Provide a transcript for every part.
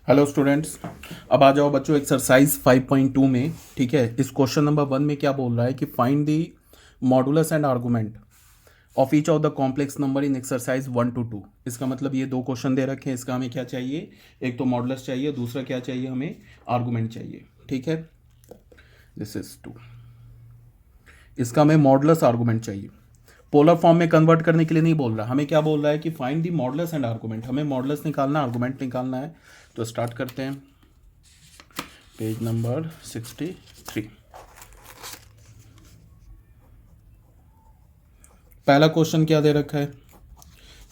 Hello students. अब आ जाओ बच्चों एक्सरसाइज 5.2 में। ठीक है, इस क्वेश्चन नंबर 1 में क्या बोल रहा है कि find the modulus and argument of each of the complex number in exercise 1 to 2। इसका मतलब ये दो क्वेश्चन दे रखे हैं, इसका हमें क्या चाहिए, एक तो मॉडुलस चाहिए, दूसरा क्या चाहिए, हमें आर्गुमेंट चाहिए। ठीक है, दिस इज 2। इसका हमें मॉडुलस आर्गुमेंट चाहिए। पोलर फॉर्म में कन्वर्ट करने के लिए नहीं बोल रहा, हमें क्या बोल रहा है कि find the modulus and argument. हमें मॉडुलस निकालना है, आर्गुमेंट निकालना है। तो स्टार्ट करते हैं, पेज नंबर 63। पहला क्वेश्चन क्या दे रखा है?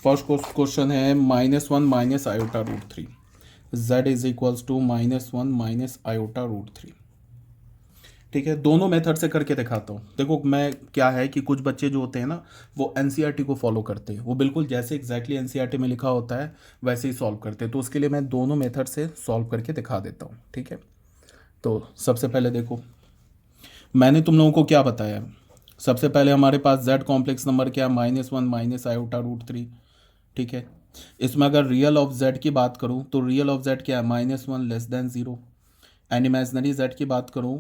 फर्स्ट क्वेश्चन है -1 minus iota root three, z is equals to -1 minus iota root three. ठीक है, दोनों मेथड से करके दिखाता हूँ। देखो मैं क्या है कि कुछ बच्चे जो होते हैं ना, वो एनसीईआरटी को फॉलो करते हैं, वो बिल्कुल जैसे एग्जैक्टली एनसीईआरटी में लिखा होता है वैसे ही सॉल्व करते हैं। तो उसके लिए मैं दोनों मेथड से सॉल्व करके दिखा देता हूँ। ठीक है, तो सबसे पहले देखो, मैंने तुम लोगों को क्या बताया। सबसे पहले हमारे पास z कॉम्प्लेक्स नंबर क्या है, -1 माइनस आयोटा रूट थ्री। ठीक है, इसमें अगर रियल ऑफ z की बात करूं तो रियल ऑफ z क्या है, -1 less than 0। And imaginary z की बात करूं,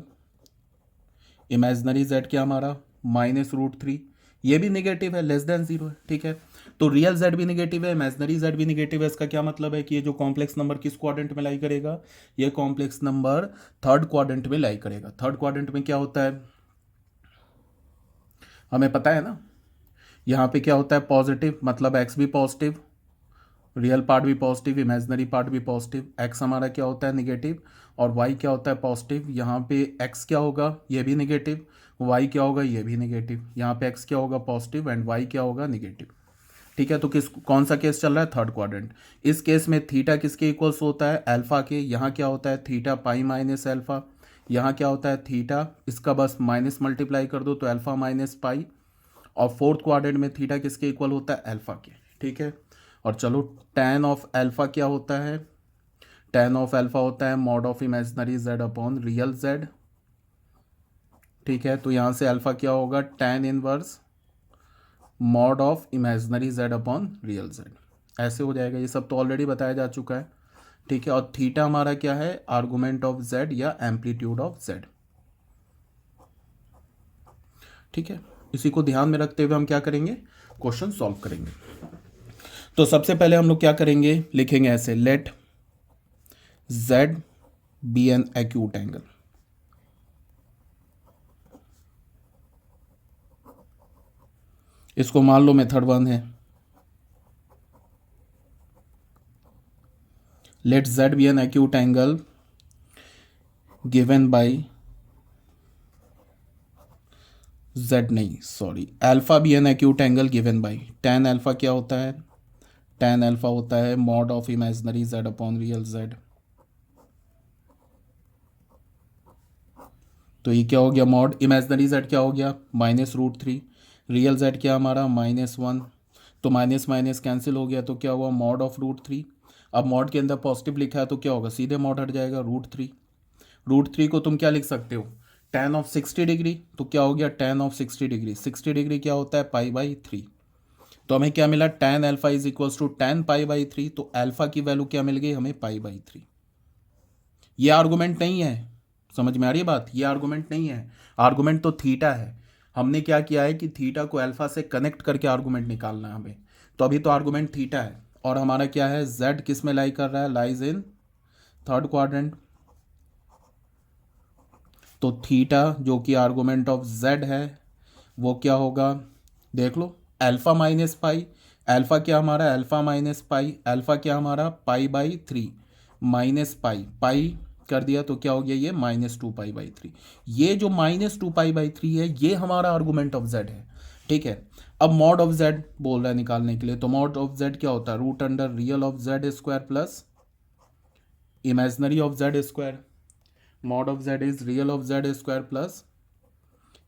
इमेजनरी z क्या हमारा -√3। ये भी निगेटिव है, लेस देन 0 है। ठीक है, तो रियल z भी निगेटिव है, इमेजनरी z भी निगेटिव है। इसका क्या मतलब है कि ये जो कॉम्प्लेक्स नंबर किस क्वाड्रेंट में लाई करेगा, ये कॉम्प्लेक्स नंबर थर्ड क्वाड्रेंट में लाई करेगा। थर्ड क्वाड्रेंट में क्या होता है हमें पता है ना, यहाँ पे क्या होता है पॉजिटिव, मतलब एक्स भी पॉजिटिव, रियल पार्ट भी पॉजिटिव, इमेजनरी पार्ट भी पॉजिटिव। एक्स हमारा क्या होता है निगेटिव, और वाई क्या होता है पॉजिटिव। यहाँ पे एक्स क्या होगा, ये भी निगेटिव, वाई क्या होगा, ये भी निगेटिव। यहाँ पे एक्स क्या होगा पॉजिटिव एंड वाई क्या होगा निगेटिव। ठीक है, तो कौन सा केस चल रहा है, थर्ड क्वाड्रेंट। इस केस में थीटा किसके इक्वल्स होता है, अल्फा के। यहाँ क्या होता है थीटा पाई माइनस अल्फा। यहाँ क्या होता है थीटा, इसका बस माइनस मल्टीप्लाई कर दो तो अल्फा माइनस पाई। और फोर्थ क्वाड्रेंट में थीटा किसके इक्वल होता है, अल्फा के। ठीक है, और चलो tan ऑफ अल्फा क्या होता है, tan ऑफ अल्फा होता है mod of imaginary z upon real z। ठीक है, तो यहाँ से अल्फा क्या होगा, tan inverse mod of imaginary z upon real z। ऐसे हो जाएगा, ये सब तो ऑलरेडी बताया जा चुका है। ठीक है, और थीटा हमारा क्या है, आर्गुमेंट ऑफ z या एम्पलीट्यूड ऑफ z। ठीक है, इसी को ध्यान में रखते हुए हम क्या करेंगे, क्वेश्चन सॉल्व करेंगे। तो सबसे पहले हम लोग क्या करेंगे, लिखेंगे ऐसे, let z be an acute angle. इसको मान लो मेथड 1 है। Let z be an acute angle given by z नहीं sorry, alpha be an acute angle given by tan alpha क्या होता है, tan अल्फा होता है mod of imaginary z upon real z। तो ये क्या हो गया, मॉड इमेजनरी z क्या हो गया -√3, रियल z क्या हमारा -1। तो माइनस माइनस कैंसिल हो गया, तो क्या हुआ मॉड ऑफ √3। अब मॉड के अंदर पॉजिटिव लिखा है तो क्या होगा, सीधे मॉड हट जाएगा √3। √3 को तुम क्या लिख सकते हो, tan ऑफ 60 डिग्री। तो क्या हो गया tan ऑफ 60 डिग्री, 60 डिग्री क्या होता है π/3। तो हमें क्या मिला, tan alpha is equals to tan π/3। तो अल्फा की वैल्यू क्या मिल गई हमें π/3। ये आर्गुमेंट नहीं है, समझ में आ रही है बात, ये आर्गुमेंट नहीं है, आर्गुमेंट तो थीटा है। हमने क्या किया है कि थीटा को अल्फा से कनेक्ट करके आर्गुमेंट निकालना है हमें। तो अभी तो आर्गुमेंट थीटा है, और हमारा क्या है, z किस में लाई कर रहा है, लाइज इन थर्ड क्वाड्रेंट। तो थीटा जो कि आर्गुमेंट ऑफ z है वो क्या होगा, देख लो, अल्फा माइनस पाई। अल्फा क्या हमारा, अल्फा माइनस पाई, अल्फा क्या हमारा π/3 माइनस पाई, पाई कर दिया तो क्या हो गया ये -2π/3। ये जो -2π/3 है ये हमारा आर्गुमेंट ऑफ z है। ठीक है, अब मॉड ऑफ z बोल रहा है निकालने के लिए। तो मॉड ऑफ z क्या होता है, root under real of z square plus imaginary of z square. Mod of z is real of z square plus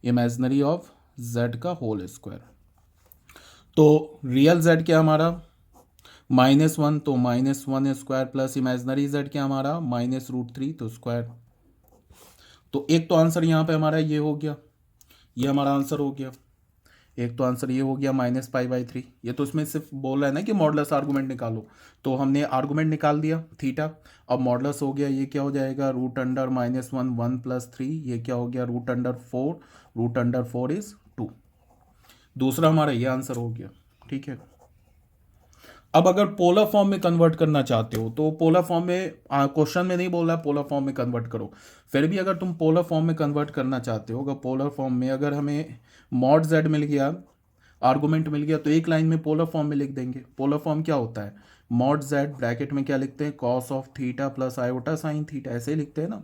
imaginary of z का होल स्क्वायर। तो रियल z क्या हमारा -1, तो -1 स्क्वायर प्लस इमेजनरी z क्या हमारा -√3 तो square. तो एक तो आंसर यहाँ पे हमारा ये हो गया, ये हमारा आंसर हो गया। एक तो आंसर ये हो गया -π/3। ये तो इसमें सिर्फ बोल रहा है ना कि मॉडुलस आर्गूमेंट निकालो, तो हमने आर्गूमेंट निकाल दिया थीटा। अब मॉडुलस हो गया, ये क्या हो जाएगा √(-1) 1 + 3, ये क्या हो गया √4, √4 इज 2। दूसरा हमारा ये आंसर हो गया। ठीक है, अब अगर पोलर फॉर्म में कन्वर्ट करना चाहते हो तो पोलर फॉर्म में क्वेश्चन में नहीं बोल रहा है पोलर फॉर्म में कन्वर्ट करो, फिर भी अगर तुम पोलर फॉर्म में कन्वर्ट करना चाहते हो, अगर पोलर फॉर्म में अगर हमें मॉड z मिल गया, आर्गूमेंट मिल गया, तो एक लाइन में पोलर फॉर्म में लिख देंगे। पोलर फॉर्म क्या होता है, मॉड z ब्रैकेट में क्या लिखते हैं cos of theta plus iota sine theta, ऐसे ही लिखते हैं ना।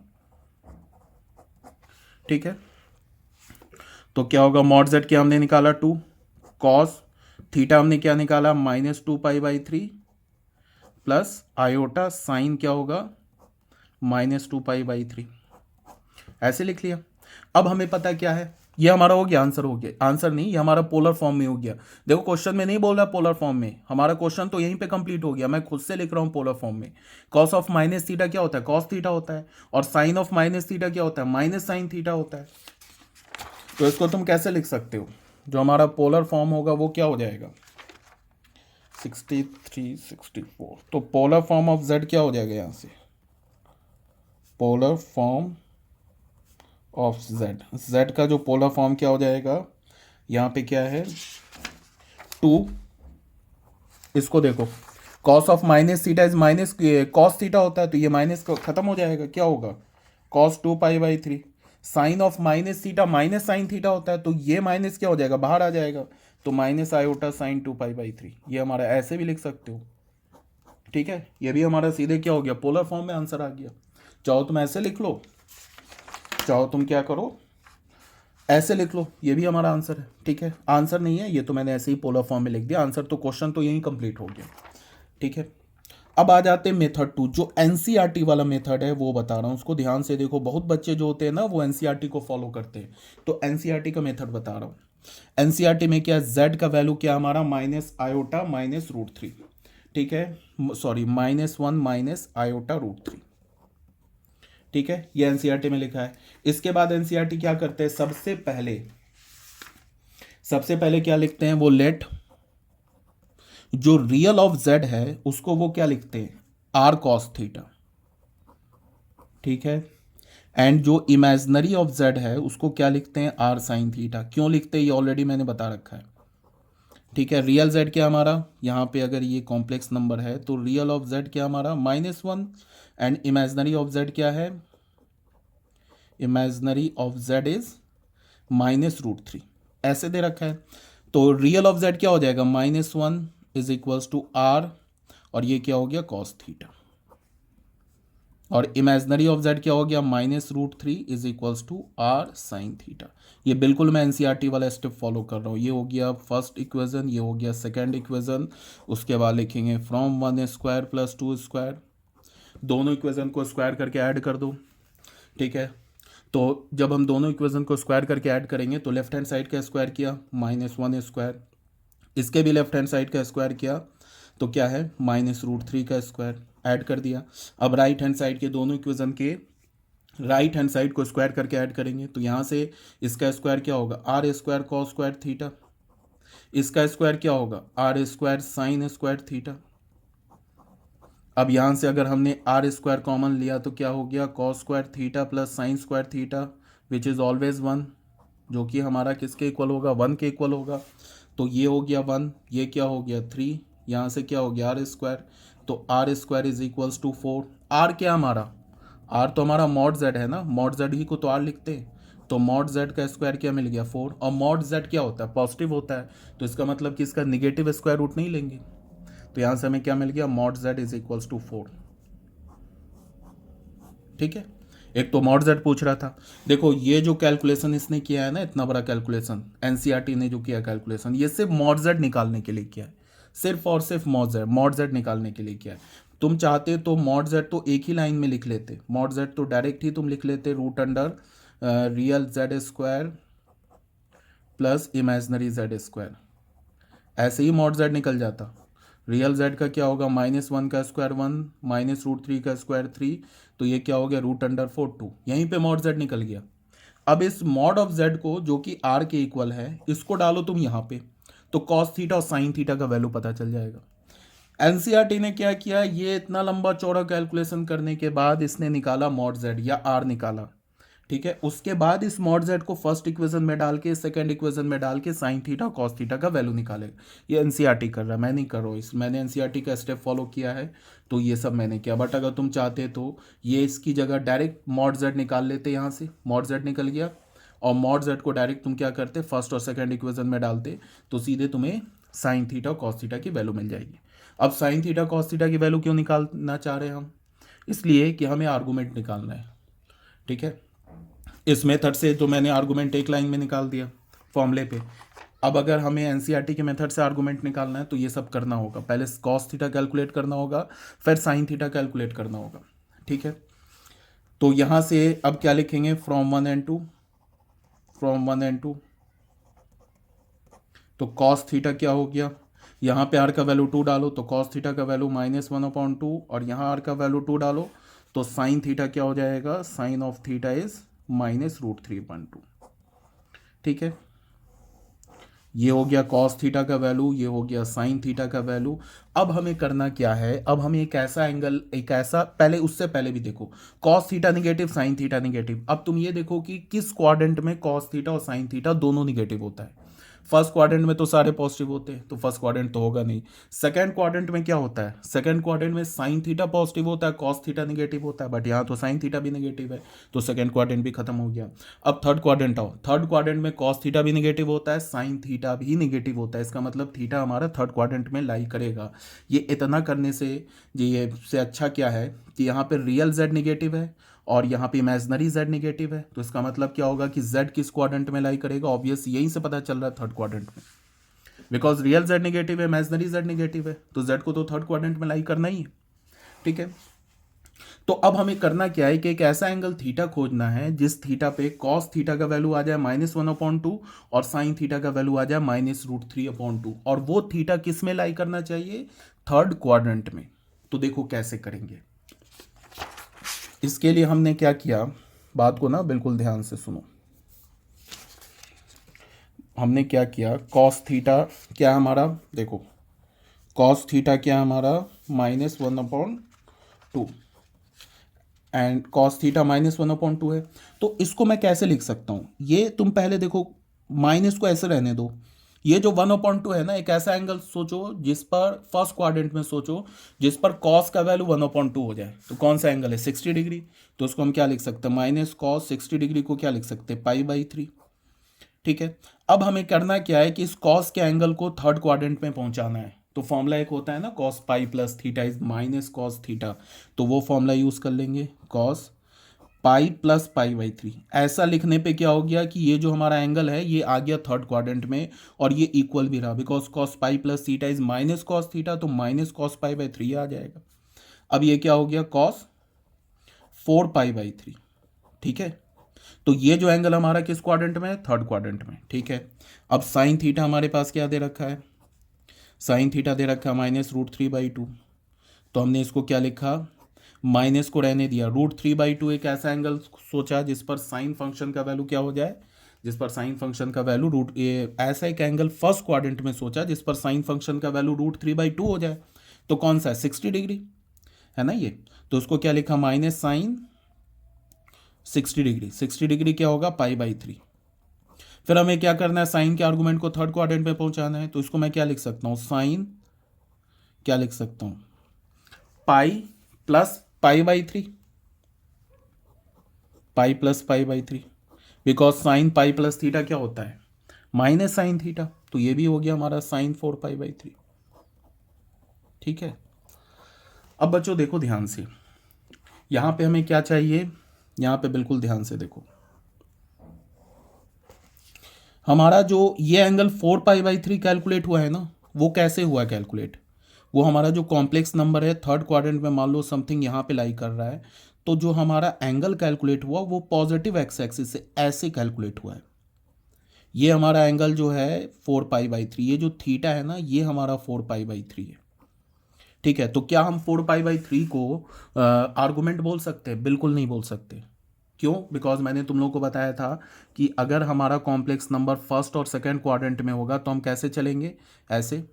ठीक है, तो क्या होगा मॉड z क्या हमने निकाला 2, cos थीटा हमने क्या निकाला -2π/3 प्लस आयोटा साइन क्या होगा -2π/3, ऐसे लिख लिया। अब हमें पता क्या है, ये हमारा हो गया आंसर, हो गया आंसर नहीं, ये हमारा पोलर फॉर्म में हो गया। देखो क्वेश्चन में नहीं बोल रहा पोलर फॉर्म में, हमारा क्वेश्चन तो यहीं पे कंप्लीट हो गया, मैं खुद से लिख रहा हूँ पोलर फॉर्म में। कॉस ऑफ माइनस थीटा क्या होता है, कॉस थीटा होता है, और साइन ऑफ माइनस थीटा क्या होता है, माइनस साइन थीटा होता है। तो इसको तुम कैसे लिख सकते हो, जो हमारा पोलर फॉर्म होगा वो क्या हो जाएगा 63 64। तो पोलर फॉर्म ऑफ z क्या हो जाएगा यहाँ से, पोलर फॉर्म ऑफ z का जो पोलर फॉर्म क्या हो जाएगा, यहाँ पे क्या है 2, इसको देखो cos of minus theta is minus cos theta होता है, तो ये माइनस खत्म हो जाएगा, क्या होगा cos 2π/3। Sine of minus theta minus sine theta होता है, तो ये माइनस क्या हो जाएगा बाहर आ जाएगा, तो माइनस आयोटा साइन 2π/3। ये हमारा ऐसे भी लिख सकते हो। ठीक है, ये भी हमारा सीधे क्या हो गया पोलर फॉर्म में आंसर आ गया। चाहो तुम ऐसे लिख लो, चाहो तुम क्या करो ऐसे लिख लो, ये भी हमारा आंसर है। ठीक है, आंसर नहीं है ये तो मैंने ऐसे ही पोलर फॉर्म में लिख दिया, आंसर तो क्वेश्चन तो यही कंप्लीट हो गया। ठीक है, अब आ जाते हैं मेथड 2, जो एनसीईआरटी वाला मेथड है वो बता रहा हूँ, उसको ध्यान से देखो। बहुत बच्चे जो होते हैं ना वो एनसीईआरटी को फॉलो करते हैं, तो एनसीईआरटी का मेथड बता रहा हूँ। एनसीईआरटी में क्या z का वैल्यू क्या हमारा -i -√3। ठीक है, सॉरी -1 -i√3। ठीक है, ये एनसीईआरटी में लिखा है। इसके बाद एनसीईआरटी क्या करते हैं, सबसे पहले क्या लिखते हैं वो लेट जो रियल ऑफ z है उसको वो क्या लिखते हैं r cos थीटा। ठीक है, एंड जो इमेजनरी ऑफ z है उसको क्या लिखते हैं r sin थीटा। क्यों लिखते हैं ये ऑलरेडी मैंने बता रखा है। ठीक है, रियल z क्या हमारा, यहाँ पे अगर ये कॉम्प्लेक्स नंबर है तो रियल ऑफ z क्या हमारा -1, एंड इमेजनरी ऑफ z क्या है, इमेजनरी ऑफ z इज -√3, ऐसे दे रखा है। तो रियल ऑफ z क्या हो जाएगा -1 इज इक्वल्स टू r, और ये क्या हो गया cos थीटा, और इमेजनरी ऑफ z क्या हो गया -√3 is equals to r sin theta. ये बिल्कुल मैं एनसीईआरटी वाला स्टेप फॉलो कर रहा हूँ। ये हो गया फर्स्ट इक्वेशन, ये हो गया सेकंड इक्वेशन, उसके बाद लिखेंगे फ्रॉम 1² + 2², दोनों इक्वेशन को स्क्वायर करके ऐड कर दो। ठीक है, तो जब हम दोनों इक्वेशन को स्क्वायर करके ऐड करेंगे तो लेफ्ट हैंड साइड का स्क्वायर किया -1², इसके भी लेफ्ट हैंड साइड का स्क्वायर किया तो क्या है -√3 का स्क्वायर, ऐड कर दिया। अब राइट हैंड साइड के दोनों इक्वेशन के राइट हैंड साइड को स्क्वायर करके ऐड करेंगे तो यहाँ से इसका स्क्वायर क्या होगा r² cos² थीटा, इसका स्क्वायर क्या होगा r² sin² थीटा। अब यहाँ से अगर हमने r² कॉमन लिया तो क्या हो गया cos² theta plus sin² theta which is always 1, जो कि हमारा किसके इक्वल होगा 1 के इक्वल होगा। तो ये हो गया 1, ये क्या हो गया 3, यहाँ से क्या हो गया r², तो r² is equals to 4। r क्या हमारा, r तो हमारा मॉड z है ना, मॉड z ही को तो r लिखते हैं, तो मॉड z का स्क्वायर क्या मिल गया 4, और मॉड z क्या होता है पॉजिटिव होता है, तो इसका मतलब कि इसका निगेटिव स्क्वायर रूट नहीं लेंगे। तो यहाँ से हमें क्या मिल गया mod z is equals to 4। ठीक है, एक तो मॉड z पूछ रहा था। देखो ये जो कैलकुलेशन इसने किया है ना, इतना बड़ा कैलकुलेशन एनसीईआरटी ने जो किया कैलकुलेशन, ये सिर्फ मॉड z निकालने के लिए किया है, सिर्फ और सिर्फ मॉड z निकालने के लिए किया है। तुम चाहते तो मॉड z तो एक ही लाइन में लिख लेते, मॉड z तो डायरेक्ट ही तुम लिख लेते √ real z² plus imaginary z², ऐसे ही मॉड z निकल जाता। रियल z का क्या होगा -1 का स्क्वायर 1 -√3 का स्क्वायर 3, तो ये क्या हो गया √4 2, यहीं पे मॉड z निकल गया। अब इस मॉड ऑफ z को जो कि r के इक्वल है इसको डालो तुम यहाँ पे, तो कॉस थीटा और साइन थीटा का वैल्यू पता चल जाएगा। एनसीईआरटी ने क्या किया, ये इतना लंबा चौड़ा कैलकुलेशन करने के बाद इसने निकाला मॉड z या r निकाला, ठीक है। उसके बाद इस मॉड z को फर्स्ट इक्वेशन में डाल के सेकंड इक्वेशन में डाल के साइन थीटा कॉस थीटा का वैल्यू निकालेगा। ये एनसीईआरटी कर रहा है, मैं नहीं कर रहा हूँ, इस मैंने एनसीईआरटी का स्टेप फॉलो किया है तो ये सब मैंने किया। बट अगर तुम चाहते तो ये इसकी जगह डायरेक्ट मॉड z निकाल लेते, यहाँ से मॉड z निकल गया और मॉड z को डायरेक्ट तुम क्या करते, फर्स्ट और सेकेंड इक्वेशन में डालते तो सीधे तुम्हें साइन थीटा और कॉस थीटा की वैल्यू मिल जाएगी। अब साइन थीटा कॉस थीटा की वैल्यू क्यों निकालना चाह रहे हैं हम, इसलिए कि हमें आर्गूमेंट निकालना है, ठीक है। इस मेथड से तो मैंने आर्गूमेंट एक लाइन में निकाल दिया फॉर्मूले पे। अब अगर हमें एनसीईआरटी के मेथड से आर्गूमेंट निकालना है तो ये सब करना होगा, पहले कॉस थीटा कैलकुलेट करना होगा, फिर साइन थीटा कैलकुलेट करना होगा, ठीक है। तो यहाँ से अब क्या लिखेंगे, फ्रॉम वन एंड टू, तो कॉस थीटा क्या हो गया, यहाँ पे आर का वैल्यू 2 डालो तो कॉस थीटा का वैल्यू -1/2, और यहाँ आर का वैल्यू 2 डालो तो साइन थीटा क्या हो जाएगा, साइन ऑफ थीटा इज -√3/2, ठीक है। ये हो गया कॉस थीटा का वैल्यू, ये हो गया साइन थीटा का वैल्यू। अब हमें करना क्या है, अब हमें एक ऐसा एंगल, एक ऐसा, पहले उससे पहले भी देखो cos theta negative sine theta negative. अब तुम ये देखो कि किस क्वाड्रेंट में कॉस थीटा और साइन थीटा दोनों निगेटिव होता है। फर्स्ट क्वाड्रेंट में तो सारे पॉजिटिव होते हैं तो फर्स्ट क्वाड्रेंट तो होगा नहीं। सेकंड क्वाड्रेंट में क्या होता है, सेकंड क्वाड्रेंट में साइन थीटा पॉजिटिव होता है, कॉस थीटा निगेटिव होता है, बट यहाँ तो साइन थीटा भी निगेटिव है तो सेकंड क्वाड्रेंट भी खत्म हो गया। अब थर्ड क्वाड्रेंट आओ, थर्ड क्वाड्रेंट में कॉस थीटा भी निगेटिव होता है, साइन थीटा भी निगेटिव होता है, इसका मतलब थीटा हमारा थर्ड क्वाड्रेंट में लाई करेगा। ये इतना करने से ये से अच्छा क्या है कि यहाँ पे रियल z निगेटिव है और यहाँ पे इमेजनरी z निगेटिव है, तो इसका मतलब क्या होगा कि z किस क्वाड्रेंट में लाई करेगा, ऑब्वियस यहीं से पता चल रहा है थर्ड क्वाड्रेंट में, बिकॉज रियल z नेगेटिव है, इमेजनरी z नेगेटिव है, तो z को तो थर्ड क्वाड्रेंट में लाई करना ही है, ठीक है। तो अब हमें करना क्या है कि एक ऐसा एंगल थीटा खोजना है जिस थीटा पे कॉस थीटा का वैल्यू आ जाए -1/2 और साइन थीटा का वैल्यू आ जाए -√3/2, और वो थीटा किस में लाई करना चाहिए, थर्ड क्वाड्रेंट में। तो देखो कैसे करेंगे, इसके लिए हमने क्या किया, बात को ना बिल्कुल ध्यान से सुनो। हमने क्या किया, कॉस थीटा क्या हमारा, देखो कॉस थीटा क्या हमारा -1/2 एंड कॉस थीटा -1/2 है। तो इसको मैं कैसे लिख सकता हूँ, ये तुम पहले देखो, माइनस को ऐसे रहने दो। ये जो 1/2 है ना, एक ऐसा एंगल सोचो जिस पर फर्स्ट क्वाड्रेंट में सोचो जिस पर कॉस का वैल्यू 1/2 हो जाए, तो कौन सा एंगल है, 60 डिग्री। तो उसको हम क्या लिख सकते हैं, -cos 60 डिग्री को क्या लिख सकते हैं, π/3, ठीक है। अब हमें करना क्या है कि इस कॉस के एंगल को थर्ड क्वाड्रेंट में पहुंचाना है। तो फॉर्मूला एक होता है ना, cos pi plus theta is -cos theta, तो वो फॉर्मूला यूज कर लेंगे, cos पाई प्लस π/3। ऐसा लिखने पे क्या हो गया कि ये जो हमारा एंगल है ये आ गया थर्ड क्वाड्रेंट में और ये इक्वल भी रहा, because cos pi plus theta is -cos theta, तो -cos π/3 आ जाएगा। अब ये क्या हो गया, cos 4π/3, ठीक है। तो ये जो एंगल हमारा किस क्वाड्रेंट में है, थर्ड क्वाड्रेंट में, ठीक है। अब साइन थीटा हमारे पास क्या दे रखा है, साइन थीटा दे रखा है -√3/2, तो हमने इसको क्या लिखा, माइनस को रहने दिया, √3/2 एक ऐसा एंगल सोचा जिस पर साइन फंक्शन का वैल्यू क्या हो जाए, जिस पर साइन फंक्शन का वैल्यू ऐसा एक एंगल फर्स्ट क्वाड्रेंट में सोचा जिस पर साइन फंक्शन का वैल्यू √3/2 हो जाए, तो कौन सा है, 60 डिग्री है ना ये। तो उसको क्या लिखा, माइनस साइन 60 डिग्री, 60 डिग्री क्या होगा, π/3। फिर हमें क्या करना है, साइन के आर्गुमेंट को थर्ड क्वाड्रेंट में पहुंचाना है, तो इसको मैं क्या लिख सकता हूँ, साइन क्या लिख सकता हूँ, pi plus π/3, pi plus π/3, because sine pi plus theta क्या होता है, माइनस साइन थीटा, तो ये भी हो गया हमारा साइन 4π/3, ठीक है। अब बच्चों देखो ध्यान से, यहां पे हमें क्या चाहिए, यहां पे बिल्कुल ध्यान से देखो, हमारा जो ये एंगल 4π/3 कैलकुलेट हुआ है ना, वो कैसे हुआ कैलकुलेट, वो हमारा जो कॉम्प्लेक्स नंबर है थर्ड क्वाड्रेंट में, मान लो समथिंग यहाँ पे लाई कर रहा है, तो जो हमारा एंगल कैलकुलेट हुआ वो पॉजिटिव एक्स एक्सिस से ऐसे कैलकुलेट हुआ है। ये हमारा एंगल जो है 4π/3, ये जो थीटा है ना ये हमारा 4π/3 है, ठीक है। तो क्या हम 4π/3 को आर्गुमेंट बोल सकते हैं, बिल्कुल नहीं बोल सकते, क्यों? बिकॉज मैंने तुम लोग को बताया था कि अगर हमारा कॉम्प्लेक्स नंबर फर्स्ट और सेकंड क्वाड्रेंट में होगा तो हम कैसे चलेंगे, ऐसे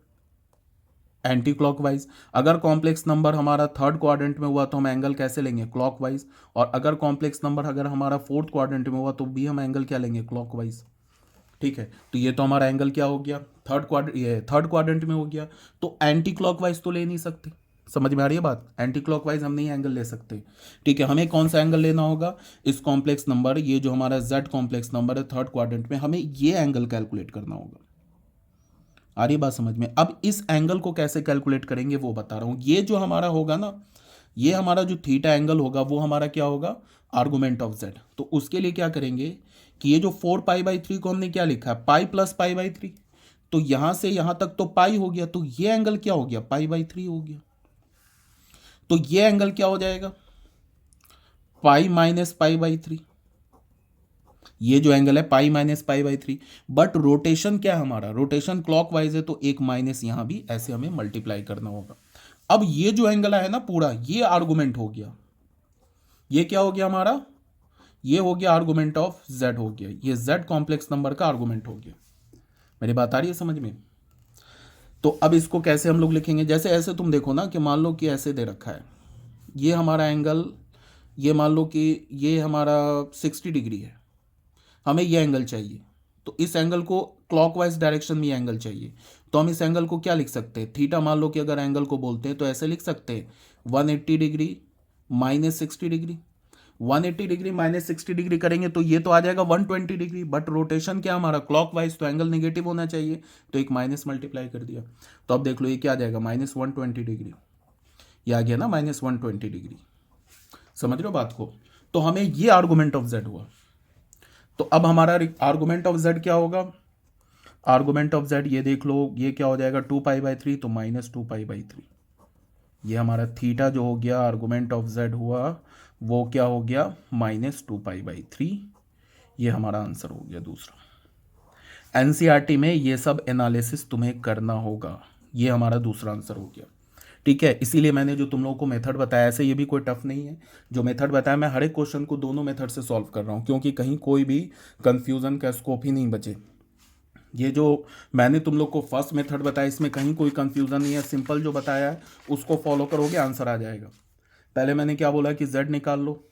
एंटी क्लॉकवाइज। अगर कॉम्प्लेक्स नंबर हमारा थर्ड क्वाड्रेंट में हुआ तो हम एंगल कैसे लेंगे, क्लॉकवाइज। और अगर कॉम्प्लेक्स नंबर अगर हमारा फोर्थ क्वाड्रेंट में हुआ तो भी हम एंगल क्या लेंगे, क्लॉकवाइज। ठीक है, तो ये तो हमारा एंगल क्या हो गया, थर्ड क्वाड्रेंट में हो गया। तो एंटी क्लॉकवाइज तो ले नहीं सकते, समझ में आ रही है बात? एंटी क्लॉकवाइज हम नहीं एंगल ले सकते। ठीक है, हमें कौन सा एंगल लेना होगा, इस कॉम्प्लेक्स नंबर, ये जो हमारा जेड कॉम्प्लेक्स नंबर है थर्ड क्वाड्रेंट में, हमें ये एंगल कैलकुलेट करना होगा। आ रही बात समझ में? अब इस एंगल को कैसे कैलकुलेट करेंगे वो बता रहा हूं। ये जो हमारा होगा ना, ये हमारा जो थीटा एंगल होगा वो हमारा क्या होगा, आर्गुमेंट ऑफ जेड। तो उसके लिए क्या करेंगे कि ये जो 4 पाई/3 को हमने क्या लिखा है, पाई प्लस पाई/3, तो यहां से यहां तक तो पाई हो गया, तो ये एंगल क्या हो गया, पाई/3 हो गया। तो ये एंगल क्या हो जाएगा, पाई माइनस पाई/3। ये जो एंगल है पाई माइनस पाई/3। बट रोटेशन क्या है हमारा, रोटेशन क्लॉकवाइज है, तो एक माइनस यहां भी ऐसे हमें मल्टीप्लाई करना होगा। अब ये जो एंगल है ना पूरा, ये आर्गुमेंट हो गया, ये क्या हो गया हमारा, ये हो गया आर्गुमेंट ऑफ जेड हो गया, ये जेड कॉम्प्लेक्स नंबर का आर्गुमेंट हो गया। मेरी बात आ रही है समझ में? तो अब इसको कैसे हम लोग लिखेंगे, जैसे ऐसे तुम देखो ना कि मान लो कि ऐसे दे रखा है, ये हमारा एंगल, ये मान लो कि ये हमारा 60 डिग्री है, हमें ये एंगल चाहिए, तो इस एंगल को क्लॉकवाइज डायरेक्शन में ये एंगल चाहिए। तो हम इस एंगल को क्या लिख सकते हैं, थीटा मान लो कि अगर एंगल को बोलते हैं तो ऐसे लिख सकते हैं 180 degree minus 60 degree. 180 degree minus 60 degree करेंगे तो ये तो आ जाएगा 120 डिग्री, बट रोटेशन क्या हमारा क्लॉकवाइज, तो एंगल नेगेटिव होना चाहिए, तो एक माइनस मल्टीप्लाई कर दिया। तो अब देख लो ये क्या आ जाएगा, -120 डिग्री। ये आ गया ना -120 डिग्री। समझ रहे हो बात को? तो हमें ये आर्गुमेंट ऑफ जेड हुआ। तो अब हमारा आर्गुमेंट ऑफ जेड क्या होगा, आर्गुमेंट ऑफ जेड ये देख लो, ये क्या हो जाएगा 2 पाई/3, तो -2 पाई/3। ये हमारा थीटा जो हो गया आर्गुमेंट ऑफ जेड हुआ, वो क्या हो गया -2 पाई/3। ये हमारा आंसर हो गया दूसरा। एनसीईआरटी में ये सब एनालिसिस तुम्हें करना होगा, ये हमारा दूसरा आंसर हो गया। ठीक है, इसीलिए मैंने जो तुम लोगों को मेथड बताया, ऐसे ये भी कोई टफ नहीं है। जो मेथड बताया मैं हर एक क्वेश्चन को दोनों मेथड से सॉल्व कर रहा हूँ, क्योंकि कहीं कोई भी कंफ्यूजन का स्कोप ही नहीं बचे। ये जो मैंने तुम लोग को फर्स्ट मेथड बताया इसमें कहीं कोई कंफ्यूजन नहीं है, सिंपल जो बताया है उसको फॉलो करोगे आंसर आ जाएगा। पहले मैंने क्या बोला कि z निकाल लो,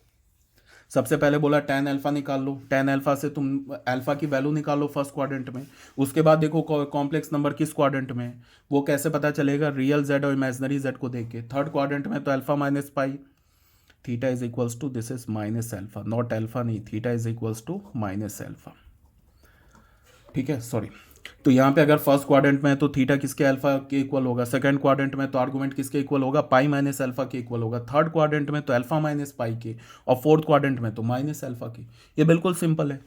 सबसे पहले बोला tan अल्फा निकाल लो, tan अल्फा से तुम अल्फा की वैल्यू निकाल लो फर्स्ट क्वाड्रेंट में। उसके बाद देखो कॉम्प्लेक्स नंबर किस क्वाड्रेंट में है, वो कैसे पता चलेगा, रियल z और इमेजनरी z को देख के। थर्ड क्वाड्रेंट में तो alpha minus pi, theta is equals to, this is minus alpha, not alpha नहीं, theta is equals to minus alpha. ठीक है, सॉरी। तो यहाँ पे अगर फर्स्ट क्वाड्रेंट में है तो थीटा किसके, अल्फा के इक्वल होगा। सेकंड क्वाड्रेंट में तो आर्गुमेंट किसके इक्वल होगा, पाई माइनस अल्फा के इक्वल होगा। थर्ड क्वाड्रेंट में तो अल्फा माइनस पाई के, और फोर्थ क्वाड्रेंट में तो माइनस अल्फा के। ये बिल्कुल सिंपल है,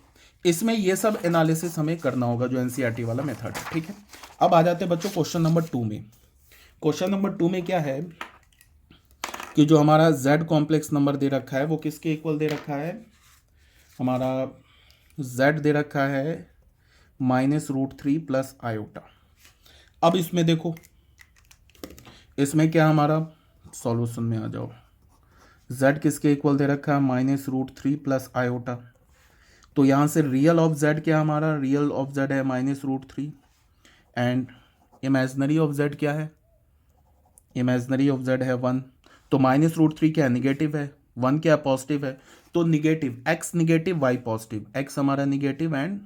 इसमें ये सब एनालिसिस हमें करना होगा जो एनसीईआरटी वाला मेथड है। ठीक है, अब आ जाते हैं बच्चों क्वेश्चन नंबर 2 में। क्वेश्चन नंबर 2 में क्या है कि जो हमारा जेड कॉम्प्लेक्स नंबर दे रखा है वो किसके इक्वल दे रखा है, हमारा जेड दे रखा है -√3 प्लस आयोटा। अब इसमें देखो, इसमें क्या हमारा सॉल्यूशन में आ जाओ, z किसके इक्वल दे रखा है, -√3 प्लस आयोटा। तो यहाँ से रियल ऑफ z क्या हमारा, रियल ऑफ z है -√3, एंड इमेजनरी ऑफ z क्या है, इमेजनरी ऑफ z है 1। तो -√3 क्या है, निगेटिव है, 1 क्या पॉजिटिव है, तो negative, x negative y positive, x हमारा निगेटिव एंड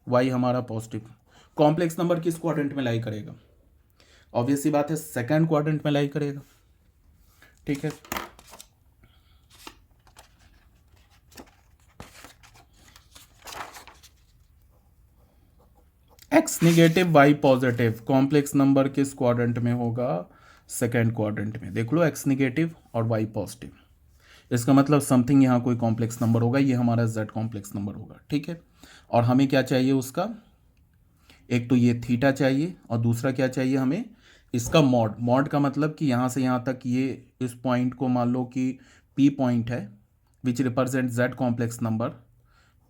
y हमारा पॉजिटिव। कॉम्प्लेक्स नंबर किस क्वाड्रेंट में लाई करेगा, ऑब्वियस सी बात है सेकंड क्वाड्रेंट में लाई करेगा। ठीक है, x negative y positive, complex number किस क्वाड्रेंट में होगा, सेकंड क्वाड्रेंट में। देख लो x निगेटिव और y पॉजिटिव, इसका मतलब समथिंग यहाँ कोई कॉम्प्लेक्स नंबर होगा, ये हमारा z कॉम्प्लेक्स नंबर होगा। ठीक है, और हमें क्या चाहिए उसका, एक तो ये थीटा चाहिए और दूसरा क्या चाहिए हमें, इसका मॉड। मॉड का मतलब कि यहाँ से यहाँ तक ये इस पॉइंट को मान लो कि P पॉइंट है which represent Z complex number,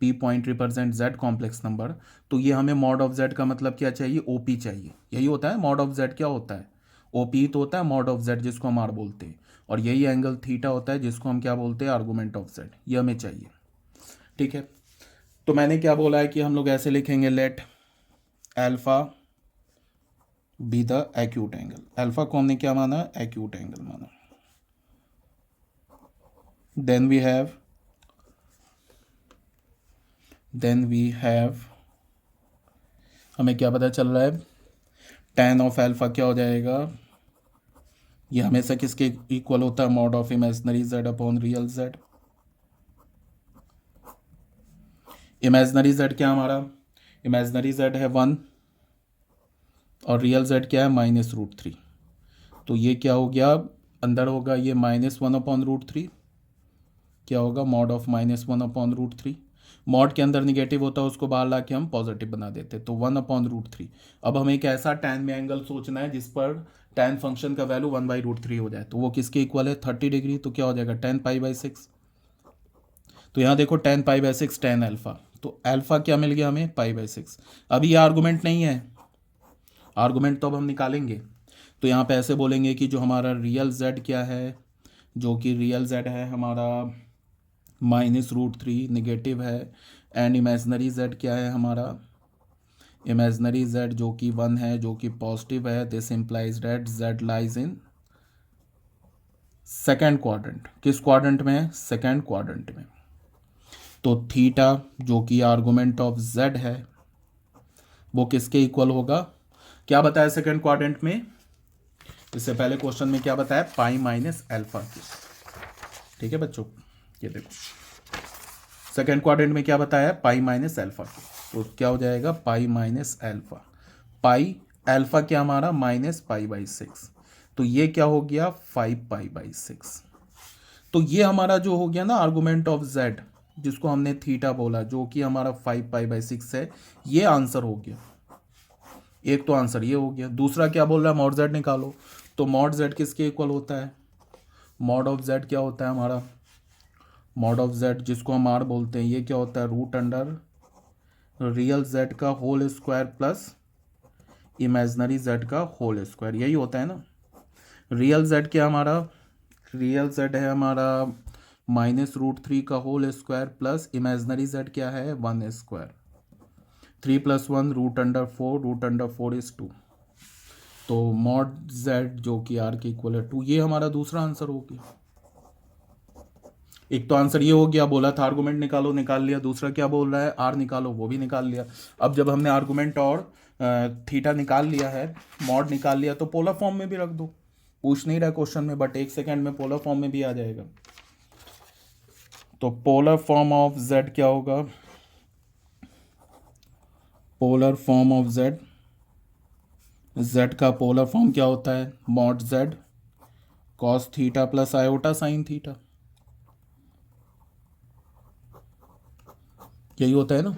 P point represent Z complex number. तो ये हमें मॉड ऑफ Z का मतलब क्या चाहिए, OP चाहिए। यही होता है मॉड ऑफ Z, क्या होता है OP, तो होता है मॉड ऑफ Z जिसको हम R बोलते हैं, और यही एंगल थीटा होता है जिसको हम क्या बोलते हैं, आर्गुमेंट ऑफ Z। ये हमें चाहिए। ठीक है, तो मैंने क्या बोला है कि हम लोग ऐसे लिखेंगे, let alpha be the acute angle. Alpha को हमने क्या माना, एक्यूट एंगल माना। देन वी हैव हमें क्या पता चल रहा है, tan ऑफ अल्फा क्या हो जाएगा, ये हमेशा किसके इक्वल होता है, mod of imaginary z upon real z। Imaginary z क्या हमारा, इमेजिनरी z है 1 और रियल z क्या है -√3। तो ये क्या हो गया, अंदर होगा ये -1 अपॉन √3, क्या होगा मॉड ऑफ -1 अपॉन √3। मॉड के अंदर निगेटिव होता है, उसको बाहर ला के हम पॉजिटिव बना देते, तो 1 अपॉन √3। अब हमें एक ऐसा टैन में एंगल सोचना है जिस पर टैन फंक्शन का वैल्यू 1/√3 हो जाए, तो वो किसके इक्वल है, 30 डिग्री। तो क्या हो जाएगा, tan π/6। तो यहाँ देखो tan π/6 tan अल्फा, तो अल्फा क्या मिल गया हमें, π/6। अभी ये आर्गूमेंट नहीं है, आर्गूमेंट तो अब हम निकालेंगे। तो यहाँ पे ऐसे बोलेंगे कि जो हमारा रियल z क्या है, जो कि रियल z है हमारा -√3 निगेटिव है, एंड इमेजनरी z क्या है हमारा, इमेजनरी z जो कि 1 है, जो कि पॉजिटिव है। This implies that z lies in second quadrant. किस क्वाड्रेंट में है, सेकेंड क्वाड्रेंट में। तो थीटा जो कि आर्गुमेंट ऑफ z है वो किसके इक्वल होगा, क्या बताया सेकेंड क्वाड्रेंट में, इससे पहले क्वेश्चन में क्या बताया, पाई माइनस अल्फा की। ठीक है बच्चों, ये देखो सेकेंड क्वाड्रेंट में क्या बताया, पाई माइनस अल्फा की। तो क्या हो जाएगा, पाई माइनस अल्फा, पाई अल्फा क्या हमारा -π/6, तो ये क्या हो गया 5π/6। तो ये हमारा जो हो गया ना आर्गुमेंट ऑफ z, जिसको हमने थीटा बोला, जो कि हमारा 5π/6 है, ये आंसर हो गया। एक तो आंसर ये हो गया, दूसरा क्या बोल रहा है, मॉड z निकालो। तो मॉड z किसके इक्वल होता है, मॉड ऑफ z क्या होता है हमारा, मॉड ऑफ z जिसको हम r बोलते हैं, ये क्या होता है, √ रियल z का whole square plus imaginary z का होल स्क्वायर, यही होता है ना। रियल z क्या हमारा, रियल z है हमारा -√3 का whole square plus imaginary z क्या है 1 स्क्वायर। 3 + 1 √4 इज 2। तो मॉड z जो कि r के इक्वल है 2, ये हमारा दूसरा आंसर हो गया। एक तो आंसर ये हो गया, बोला था आर्गुमेंट निकालो, निकाल लिया। दूसरा क्या बोल रहा है, आर निकालो, वो भी निकाल लिया। अब जब हमने आर्गुमेंट और थीटा निकाल लिया है, मॉड निकाल लिया, तो पोलर फॉर्म में भी रख दो। पूछ नहीं रहा क्वेश्चन में, बट 1 सेकेंड में पोलर फॉर्म में भी आ जाएगा। तो पोलर फॉर्म ऑफ z क्या होगा, पोलर फॉर्म ऑफ z का पोलर फॉर्म क्या होता है, mod z cos theta plus iota sine theta, यही होता है ना।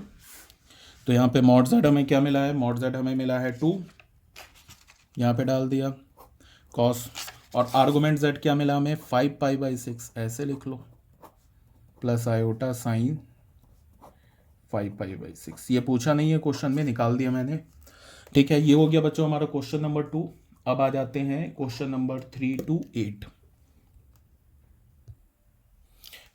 तो यहाँ पे मॉड z हमें क्या मिला है, मॉड z हमें मिला है 2, यहाँ पे डाल दिया कॉस, और आर्गुमेंट z क्या मिला हमें 5π/6, ऐसे लिख लो, प्लस आयोटा साइन 5π/6। ये पूछा नहीं है क्वेश्चन में, निकाल दिया मैंने। ठीक है, ये हो गया बच्चों हमारा क्वेश्चन नंबर 2। अब आ जाते हैं क्वेश्चन नंबर 3 to 8।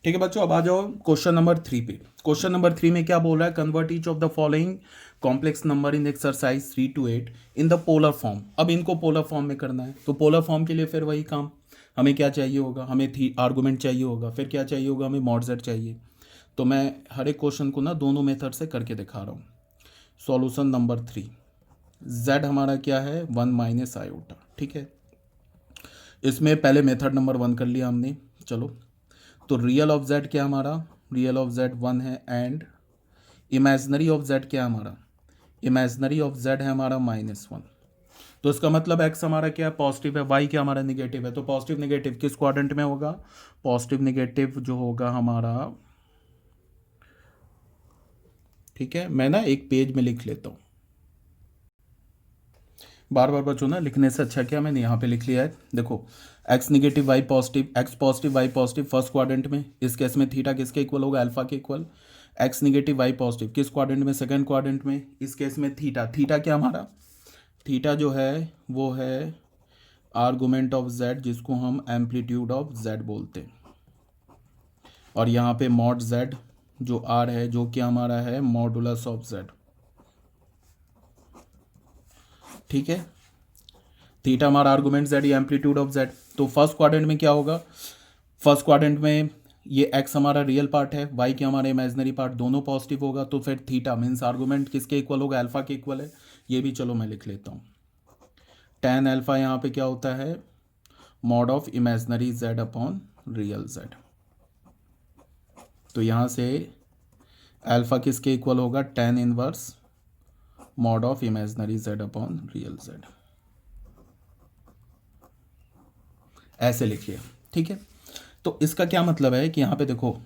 ठीक है बच्चों, अब आ जाओ क्वेश्चन नंबर 3 पे। क्वेश्चन नंबर 3 में क्या बोल रहा है, convert each of the following complex number in exercise 3 to 8 in the polar form. अब इनको पोलर फॉर्म में करना है, तो पोलर फॉर्म के लिए फिर वही काम, हमें क्या चाहिए होगा, हमें आर्गुमेंट चाहिए होगा, फिर क्या चाहिए होगा, हमें मॉड z चाहिए। तो मैं हर एक क्वेश्चन को ना दोनों मेथड से करके दिखा रहा हूँ। सॉल्यूशन नंबर 3, z हमारा क्या है 1 माइनस आयोटा। ठीक है, इसमें पहले मेथड नंबर 1 कर लिया हमने। चलो, तो रियल ऑफ z क्या हमारा, रियल ऑफ z 1 है, एंड इमेजनरी ऑफ z क्या हमारा, इमेजनरी ऑफ z है हमारा -1। तो इसका मतलब x हमारा क्या है, पॉजिटिव है, y क्या हमारा निगेटिव है। तो पॉजिटिव निगेटिव किस क्वाड्रेंट में होगा, पॉजिटिव निगेटिव जो होगा हमारा, ठीक है, मैं ना एक पेज में लिख लेता हूँ, बार बार बच्चों ना लिखने से अच्छा क्या मैंने यहाँ पे लिख लिया है। देखो, x negative y positive, x positive y positive first quadrant में, इस केस में थीटा किसके इक्वल होगा, अल्फा के equal. x negative y positive किस क्वाड्रेंट में, सेकंड क्वाड्रेंट में, इस केस में थीटा, थीटा क्या हमारा, थीटा जो है वो है आर्गुमेंट ऑफ z, जिसको हम एम्पलीट्यूड ऑफ z बोलते हैं। और यहाँ पे मॉड z जो आर है जो कि हमारा है मॉडुलस ऑफ जेड, ठीक है। थीटा हमारा आर्गुमेंट जेड या एम्पलीट्यूड ऑफ जेड। तो फर्स्ट क्वाड्रेंट में क्या होगा, फर्स्ट क्वाड्रेंट में ये एक्स हमारा रियल पार्ट है, वाई के हमारे इमेजिनरी पार्ट दोनों पॉजिटिव होगा, तो फिर थीटा मीन्स आर्गुमेंट किसके इक्वल होगा, अल्फा के इक्वल है। ये भी चलो मैं लिख लेता हूँ, tan अल्फा यहाँ पे क्या होता है, mod of imaginary Z upon real Z. तो यहाँ से अल्फा किसके इक्वल होगा, tan inverse mod of imaginary Z upon real Z, ऐसे लिखिए, ठीक है। तो इसका क्या मतलब है कि यहाँ पे देखो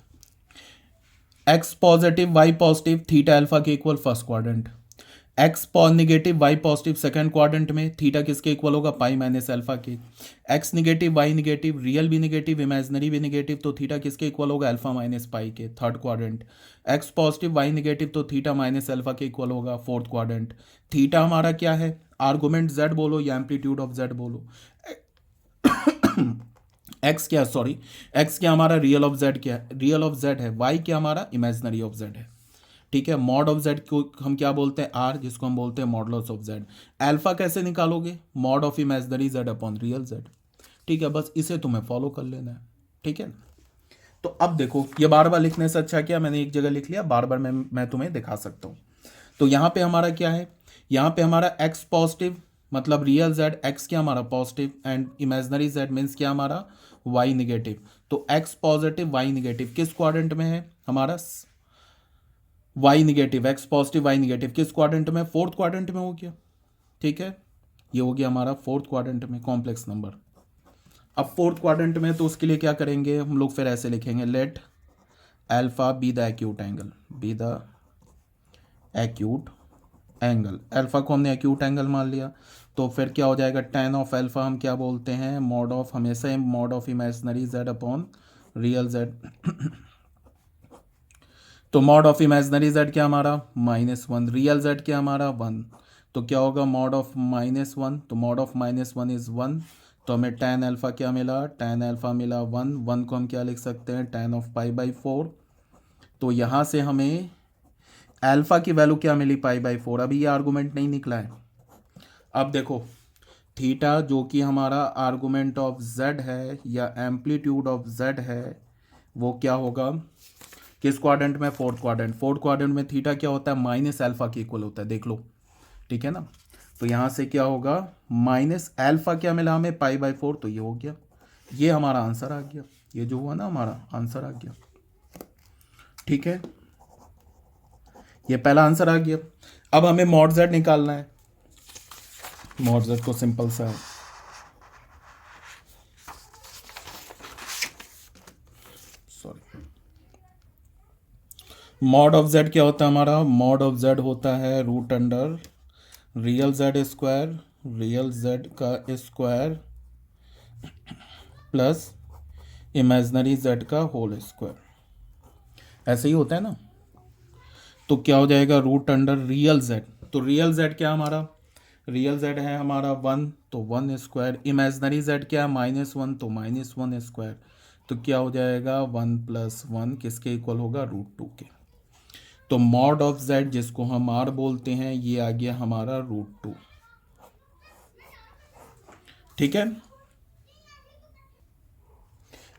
X positive Y positive theta alpha के equal first quadrant, X negative Y positive second quadrant में थीटा किसके इक्वल होगा, पाई माइनस अल्फा के। X negative Y negative real भी निगेटिव इमेजिनरी भी निगेटिव, तो थीटा किसके इक्वल होगा, अल्फा माइनस पाई के third quadrant. X positive Y negative तो थीटा माइनस अल्फा के इक्वल होगा फोर्थ क्वाड्रेंट। थीटा हमारा क्या है, आर्गुमेंट जेड बोलो या एम्पलीट्यूड ऑफ जेड बोलो। एक्स क्या, सॉरी एक्स क्या हमारा रियल ऑफ जेड, क्या रियल ऑफ जेड है, वाई क्या हमारा इमेजिनरी ऑफ जेड है, ठीक है। मॉड ऑफ जेड को हम क्या बोलते हैं, आर, जिसको हम बोलते हैं मॉडुलस ऑफ जेड। अल्फा कैसे निकालोगे, mod of imaginary Z upon real Z, ठीक है। बस इसे तुम्हें फॉलो कर लेना है, ठीक है। तो अब देखो ये बार बार लिखने से अच्छा क्या, मैंने एक जगह लिख लिया, बार बार मैं तुम्हें दिखा सकता हूँ। तो यहाँ पे हमारा क्या है, यहाँ पे हमारा एक्स पॉजिटिव मतलब रियल जेड, एक्स क्या हमारा positive and imaginary Z means क्या हमारा वाई निगेटिव। तो एक्स पॉजिटिव वाई निगेटिव किस क्वाड्रेंट में है हमारा, Y negative, X positive Y negative किस क्वाड्रेंट में, फोर्थ क्वाड्रेंट में हो गया, ठीक है। ये हो गया हमारा फोर्थ क्वाड्रेंट में कॉम्प्लेक्स नंबर। अब फोर्थ क्वाड्रेंट में तो उसके लिए क्या करेंगे हम लोग, फिर ऐसे लिखेंगे, let alpha be the acute angle, be the acute angle. Alpha को हमने एक्यूट एंगल मान लिया, तो फिर क्या हो जाएगा, tan ऑफ अल्फा हम क्या बोलते हैं, मॉड ऑफ, हमेशा ही mod of imaginary Z upon real Z. तो मॉड ऑफ इमेजिनरी जेड क्या हमारा -1, रियल जेड क्या हमारा 1, तो क्या होगा मॉड ऑफ -1, तो मॉड ऑफ -1 इज 1, तो हमें tan अल्फा क्या मिला, tan अल्फा मिला 1, 1 को हम क्या लिख सकते हैं, tan ऑफ π/4। तो यहाँ से हमें अल्फा की वैल्यू क्या मिली, π/4। अभी ये आर्गूमेंट नहीं निकला है। अब देखो थीटा जो कि हमारा आर्गूमेंट ऑफ जेड है या एम्पलीट्यूड ऑफ जेड है, वो क्या होगा, किस क्वाड्रेंट में, फोर्थ क्वाड्रेंट। फोर्थ क्वाड्रेंट में थीटा क्या होता है, माइनस अल्फा के इक्वल होता है, देख लो, ठीक है ना। तो यहाँ से क्या होगा, माइनस अल्फा क्या मिला हमें, π/4, तो ये हो गया, ये हमारा आंसर आ गया, ये जो हुआ ना हमारा आंसर आ गया, ठीक है। ये पहला आंसर आ गया। अब हमें मॉड जेड निकालना है, मॉड जेड को सिंपल सा है, सॉरी, मॉड ऑफ जेड क्या होता है हमारा, मॉड ऑफ जेड होता है root under real Z square, real Z का स्क्वायर प्लस इमेजिनरी जेड का होल स्क्वायर, ऐसे ही होता है ना। तो क्या हो जाएगा, रूट अंडर रियल जेड, तो रियल जेड क्या हमारा, रियल जेड है हमारा 1, तो 1 स्क्वायर, इमेजिनरी जेड क्या है -1, तो -1 स्क्वायर, तो क्या हो जाएगा 1 + 1 किसके इक्वल होगा, √2 के। तो मॉड ऑफ जेड जिसको हम आर बोलते हैं, ये आ गया हमारा √2, ठीक है।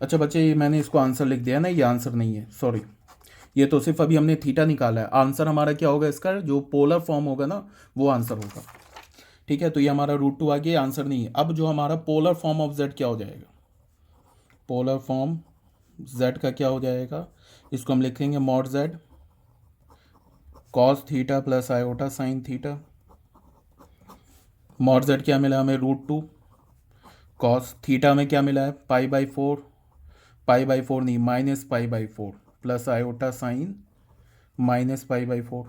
अच्छा बच्चे, ये मैंने इसको आंसर लिख दिया ना, ये आंसर नहीं है, सॉरी, ये तो सिर्फ अभी हमने थीटा निकाला है। आंसर हमारा क्या होगा, इसका जो पोलर फॉर्म होगा ना वो आंसर होगा, ठीक है। तो ये हमारा √2 आ गया, आंसर नहीं है। अब जो हमारा पोलर फॉर्म ऑफ जेड क्या हो जाएगा, पोलर फॉर्म जेड का क्या हो जाएगा, इसको हम लिखेंगे mod Z cos theta plus iota sine theta. Mod Z क्या मिला हमें, √2, कॉस थीटा में क्या मिला है, π/4, π/4 नहीं -π/4 प्लस आयोटा साइन -π/4।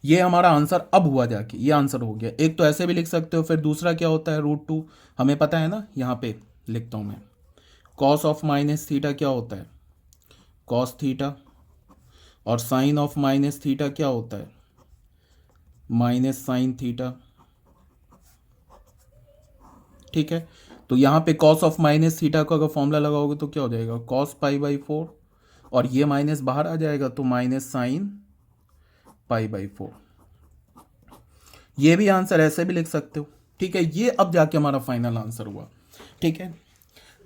ये हमारा आंसर अब हुआ जाके, ये आंसर हो गया। एक तो ऐसे भी लिख सकते हो, फिर दूसरा क्या होता है, √2 हमें पता है ना, यहाँ पे लिखता हूँ मैं, कॉस ऑफ माइनस थीटा क्या होता है, कॉस थीटा, और साइन ऑफ माइनस थीटा क्या होता है, माइनस साइन थीटा, ठीक है। तो यहाँ पे कॉस ऑफ माइनस थीटा का अगर फॉर्मूला लगाओगे तो क्या हो जाएगा, कॉस π/4, और ये माइनस बाहर आ जाएगा तो माइनस साइन π/4। ये भी आंसर ऐसे भी लिख सकते हो, ठीक है। ये अब जाके हमारा फाइनल आंसर हुआ, ठीक है।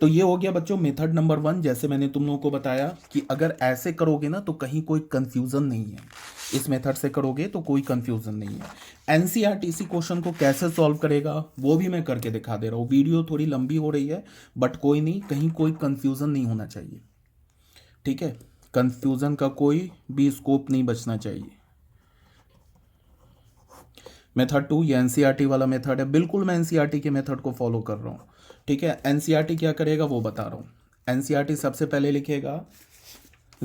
तो ये हो गया बच्चों मेथड नंबर 1। जैसे मैंने तुम लोगों को बताया कि अगर ऐसे करोगे ना तो कहीं कोई कंफ्यूजन नहीं है, इस मेथड से करोगे तो कोई कंफ्यूजन नहीं है। एनसीईआरटी क्वेश्चन को कैसे सॉल्व करेगा वो भी मैं करके दिखा दे रहा हूँ। वीडियो थोड़ी लंबी हो रही है बट कोई नहीं, कहीं कोई कंफ्यूजन नहीं होना चाहिए, ठीक है। कंफ्यूजन का कोई भी स्कोप नहीं बचना चाहिए। मेथड 2 ये एनसीईआरटी वाला मेथड है, बिल्कुल मैं एनसीईआरटी के मेथड को फॉलो कर रहा हूँ, ठीक है। एनसीईआरटी क्या करेगा वो बता रहा हूँ। एनसीईआरटी सबसे पहले लिखेगा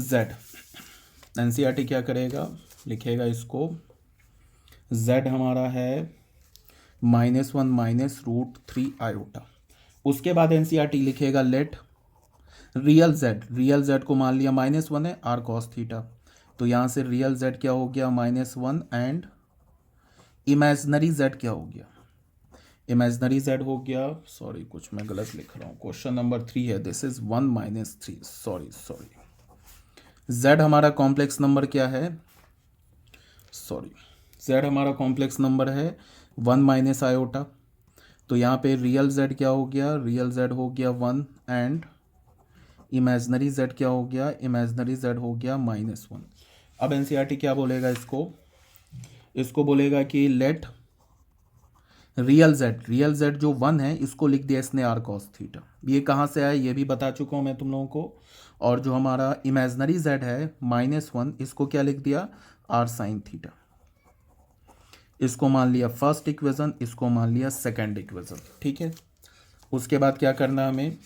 z। एनसीईआरटी क्या करेगा, लिखेगा इसको z हमारा है -1 - √3 i। उसके बाद एनसीईआरटी लिखेगा लेट रियल z को मान लिया -1 है r cos थीटा, तो यहाँ से रियल z क्या हो गया -1 एंड इमेजनरी z क्या हो गया, इमेजनरी z हो गया, सॉरी कुछ मैं गलत लिख रहा हूँ, क्वेश्चन नंबर 3 है, दिस इज 1 - 3, सॉरी। z हमारा कॉम्प्लेक्स नंबर क्या है, z हमारा कॉम्प्लेक्स नंबर है 1 - i। तो यहाँ पे रियल z क्या हो गया, रियल z हो गया 1 एंड इमेजनरी z क्या हो गया, इमेजनरी z हो गया -1। अब एनसीईआरटी क्या बोलेगा, इसको बोलेगा कि लेट रियल z जो 1 है इसको लिख दिया इसने r cos थीटा। ये कहाँ से आया ये भी बता चुका हूँ मैं तुम लोगों को। और जो हमारा इमेजनरी z है -1 इसको क्या लिख दिया r sin थीटा। इसको मान लिया फर्स्ट इक्वेशन, इसको मान लिया सेकंड इक्वेशन, ठीक है। उसके बाद क्या करना हमें,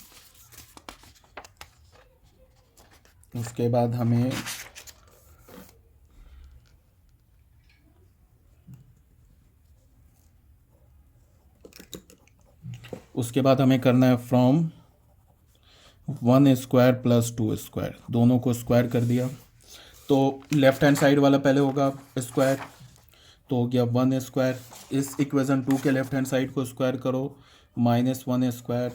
उसके बाद हमें करना है फ्रॉम 1² + 2², दोनों को स्क्वायर कर दिया। तो लेफ्ट हैंड साइड वाला पहले होगा स्क्वायर, तो हो गया 1²। इस इक्वेशन 2 के लेफ्ट हैंड साइड को स्क्वायर करो -1²।